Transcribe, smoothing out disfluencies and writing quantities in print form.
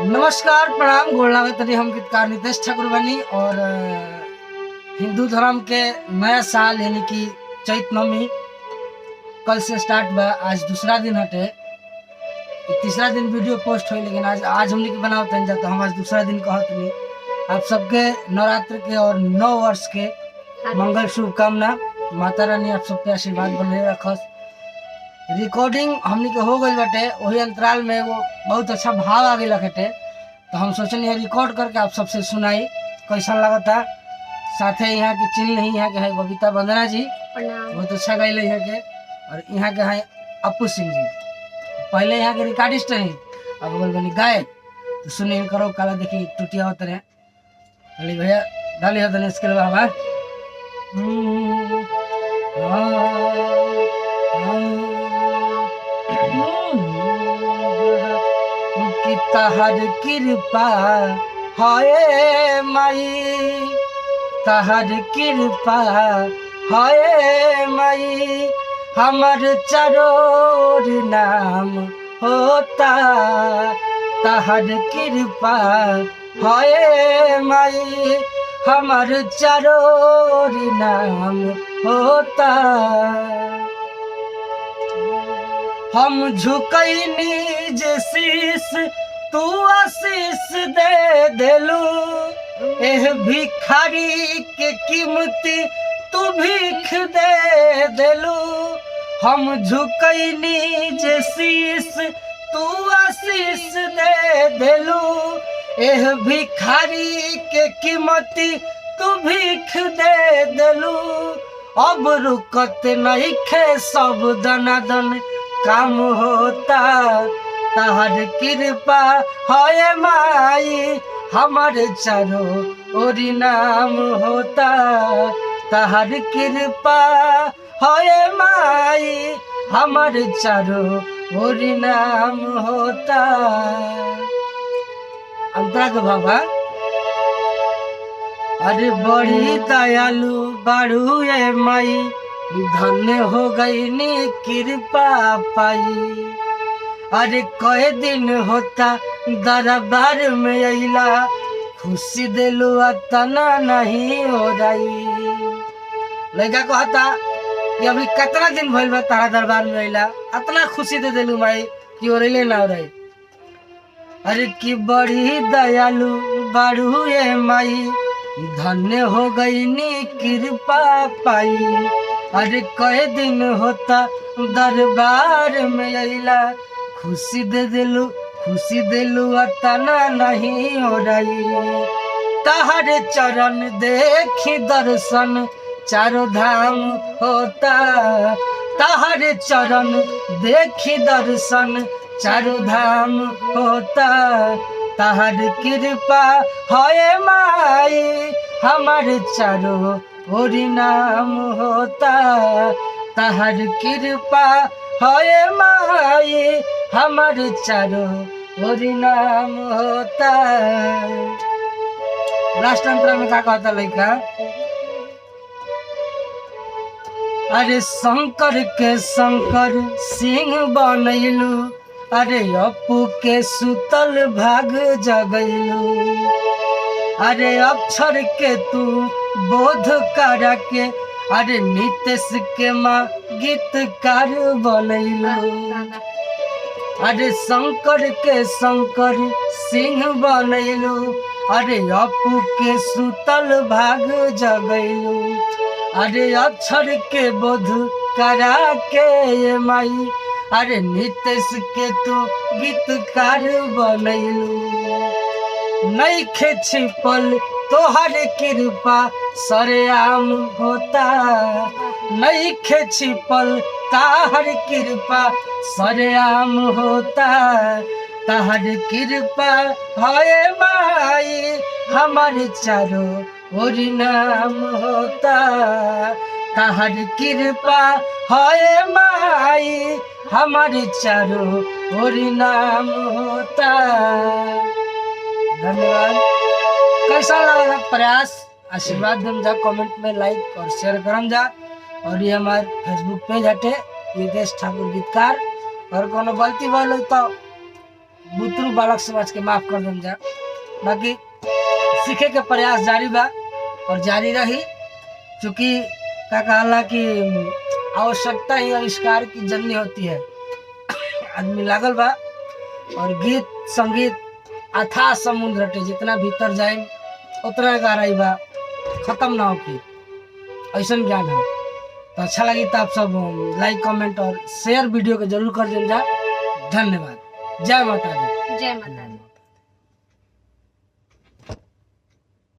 नमस्कार प्रणाम गोलागतरी हम गीतकार नितेश ठाकुर बनी और हिंदू धर्म के नया साल यानी कि चैत नवमी कल से स्टार्ट बा। आज दूसरा दिन हटे, तीसरा दिन वीडियो पोस्ट हुई लेकिन आज हमने के बनाओ तन जा तो हम आज दूसरा दिन कहत नहीं। आप सबके नवरात्र के और 9 वर्ष के मंगल शुभकामना। माता रानी आप सबके आशीर्वाद बने रखस। रिकॉर्डिंग हमने के हो गई बटे, वही अंतराल में वो बहुत अच्छा भाव आगे लगे तो हम सोचनी रिकॉर्ड करके आप सबसे सुनाई कैसा लगा था। साथ ही यहाँ के चिन्ह नहीं यहाँ के है बबीता वंदना जी, बहुत अच्छा गाइल यहाँ के, और यहाँ के है अपू सिंह जी, पहले यहाँ के रिकॉर्डिस्ट है अब बोल बनी गायक। तो सुनिए करो काला देखी टूटिया होते रहे अली भैया डाली होते इसके लिए हमारे कि तहर कृपा हाय माई, तहर कृपा हाय माई, हमर चरोर नाम होता। तहर कृपा हाय माई, हमर चरोर नाम होता। हम झुकैनी जे शीस तू आशीष दे देलू, एह भिखारी के कीमती तू भीख दे देलू। हम झुकैनी जे शीस तू आशीष दे देलू, एह भिखारी के कीमती तू भीख दे देलू। अब रुकत नहीं खे सब दनादन काम होता। तहर कृपा हाय माई, हमर चारो ओरी नाम होता। तहर कृपा हाय माई, हमर चारो ओरी नाम होता। अंतरा के बाबा अरे बड़ी दयालु बारू ये माई, धन्य हो गई नी कृपा पाई। अरे कई दिन होता दरबार में अइला, खुशी दिलू तना नहीं हो रही। लड़का कहता कि अभी कितना दिन भइल बा तारा दरबार में अइला, इतना खुशी दे दिलू माई कि ओरले ना हो रही। अरे कि बड़ी दयालु बारू ये माई, धन्य हो गई नी कृपा पाई। अरे कई दिन होता दरबार में अइला, खुशी दे दिलू तना नहीं हो रही। तहर चरण देखी दर्शन चारों धाम होता। तहर चरण देखी दर्शन चारों धाम होता। तहर कृपा हाय माई, हमार चारों ओरी नाम होता। तहर कृपा हाय माई, हमार चारों ओरी नाम होता। लास्ट अंतरा में क्या कहता लड़का, अरे शंकर के शंकर सिंह बनैलू, अरे अपू के सुतल भाग जगैलू। अरे अक्षर के तू बोध करा के, अरे नितेश के माँ गीतकार बनैलू। अरे शंकर के शंकर सिंह बनैलू, अरे अपू के सुतल भाग जगैलू। अरे अक्षर के बोध करा के माई, अरे नितेश के तू गीतकार बनैलू। नइखे छिपल तोहर कृपा सरेआम होता। नइखे छिपल ताहर कृपा सरेआम होता। तहर कृपा हाय माई, हमार चारो ओरी नाम होता। तहर कृपा हाय माई, हमार चारो ओरी नाम होता। धन्यवाद। कैसा लगा प्रयास आशीर्वाद दम जा, कमेंट में लाइक और शेयर करम जा, और ये हमारे फेसबुक पेज हटे नितेश ठाकुर गीतकार। और कोनो गलती भइल हो तो बुतरू बालक समझ के माफ कर देम जा। बाकी सीखे के प्रयास जारी बा और जारी रही, क्योंकि क्या कहला कि आवश्यकता ही आविष्कार की जननी होती है। आदमी लागल बा और गीत संगीत अथाह समुद्र हटे, जितना भीतर जाए उतना गहराई बा, खत्म ना होगी, ऐसा ज्ञान है। तो अच्छा लगी तो आप सब लाइक कमेंट और शेयर वीडियो को जरूर कर दें जा। धन्यवाद। जय माता दी। जय माता दी।